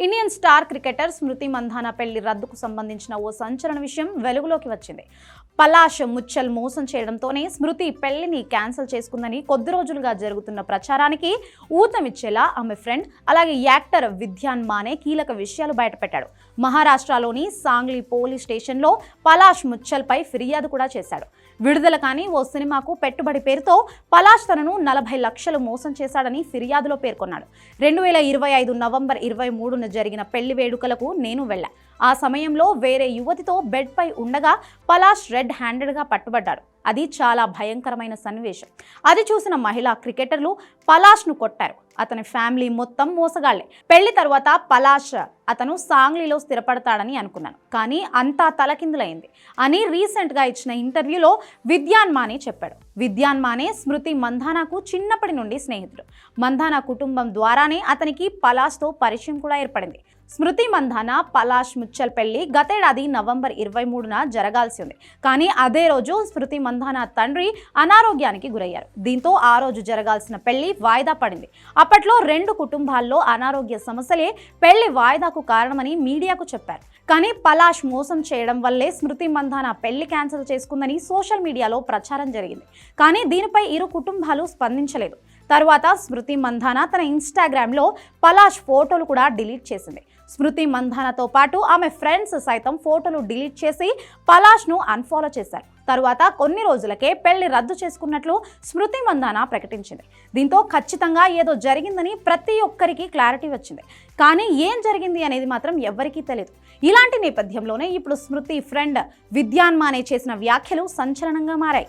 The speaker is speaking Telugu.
ఇండియన్ స్టార్ క్రికెటర్ స్మృతి మంధాన పెళ్లి రద్దుకు సంబంధించిన ఓ సంచలన విషయం వెలుగులోకి వచ్చింది. పలాష్ ముచ్చల్ మోసం చేయడంతోనే స్మృతి పెళ్లిని క్యాన్సిల్ చేసుకుందని కొద్ది రోజులుగా జరుగుతున్న ప్రచారానికి ఊతమిచ్చేలా ఆమె ఫ్రెండ్ అలాగే యాక్టర్ విద్యాన్ మానే కీలక విషయాలు బయటపెట్టాడు. మహారాష్ట్రలోని సాంగ్లీ పోలీస్ స్టేషన్లో పలాష్ ముచ్చల్పై ఫిర్యాదు కూడా చేశాడు. విడుదల కాని ఓ సినిమాకు పెట్టుబడి పేరుతో పలాష్ తనను 40 లక్షలు మోసం చేశాడని ఫిర్యాదులో పేర్కొన్నాడు. 2025 నవంబర్ 23న జరిగిన పెళ్లి వేడుకలకు నేను వెళ్ళా. ఆ సమయంలో వేరే యువతితో బెడ్ పై ఉండగా పలాష్ రెడ్ హ్యాండెడ్గా పట్టుబడ్డాడు. అది చాలా భయంకరమైన సన్నివేశం. అది చూసిన మహిళా క్రికెటర్లు పలాష్ను కొట్టారు. అతని ఫ్యామిలీ మొత్తం మోసగాళ్లే. పెళ్లి తర్వాత పలాష్ అతను సాంగ్లీలో స్థిరపడతాడని అనుకున్నాను, కానీ అంతా తలకిందులైంది అని రీసెంట్గా ఇచ్చిన ఇంటర్వ్యూలో విద్యాన్ మానే చెప్పాడు. విద్యాన్ మానే స్మృతి మంధానాకు చిన్నప్పటి నుండి స్నేహితుడు. మంధానా కుటుంబం ద్వారానే అతనికి పలాష్తో పరిచయం కూడా ఏర్పడింది. స్మృతి మంధాన పలాష్ ముచ్చల్ పెళ్లి గతేడాది నవంబర్ 23న జరగాల్సి ఉంది. కానీ అదే రోజు స్మృతి మంధాన తండ్రి అనారోగ్యానికి గురయ్యారు. దీంతో ఆ రోజు జరగాల్సిన పెళ్లి వాయిదా పడింది. అప్పట్లో 2 కుటుంబాల్లో అనారోగ్య సమస్యలే పెళ్లి వాయిదాకు కారణమని మీడియాకు చెప్పారు. కానీ పలాష్ మోసం చేయడం వల్లే స్మృతి మంధాన పెళ్లి క్యాన్సిల్ చేసుకుందని సోషల్ మీడియాలో ప్రచారం జరిగింది. కానీ దీనిపై ఇరు కుటుంబాలు స్పందించలేదు. తర్వాత స్మృతి మంధాన తన ఇన్స్టాగ్రామ్లో పలాష్ ఫోటోలు కూడా డిలీట్ చేసింది. స్మృతి మంధానతో పాటు ఆమె ఫ్రెండ్స్ సైతం ఫోటోలు డిలీట్ చేసి పలాష్ను అన్ఫాలో చేశారు. తరువాత కొన్ని రోజులకే పెళ్లి రద్దు చేసుకున్నట్లు స్మృతి మంధాన ప్రకటించింది. దీంతో ఖచ్చితంగా ఏదో జరిగిందని ప్రతి ఒక్కరికి క్లారిటీ వచ్చింది. కానీ ఏం జరిగింది అనేది మాత్రం ఎవ్వరికీ తెలియదు. ఇలాంటి నేపథ్యంలోనే ఇప్పుడు స్మృతి ఫ్రెండ్ విద్యాన్ మానే చేసిన వ్యాఖ్యలు సంచలనంగా మారాయి.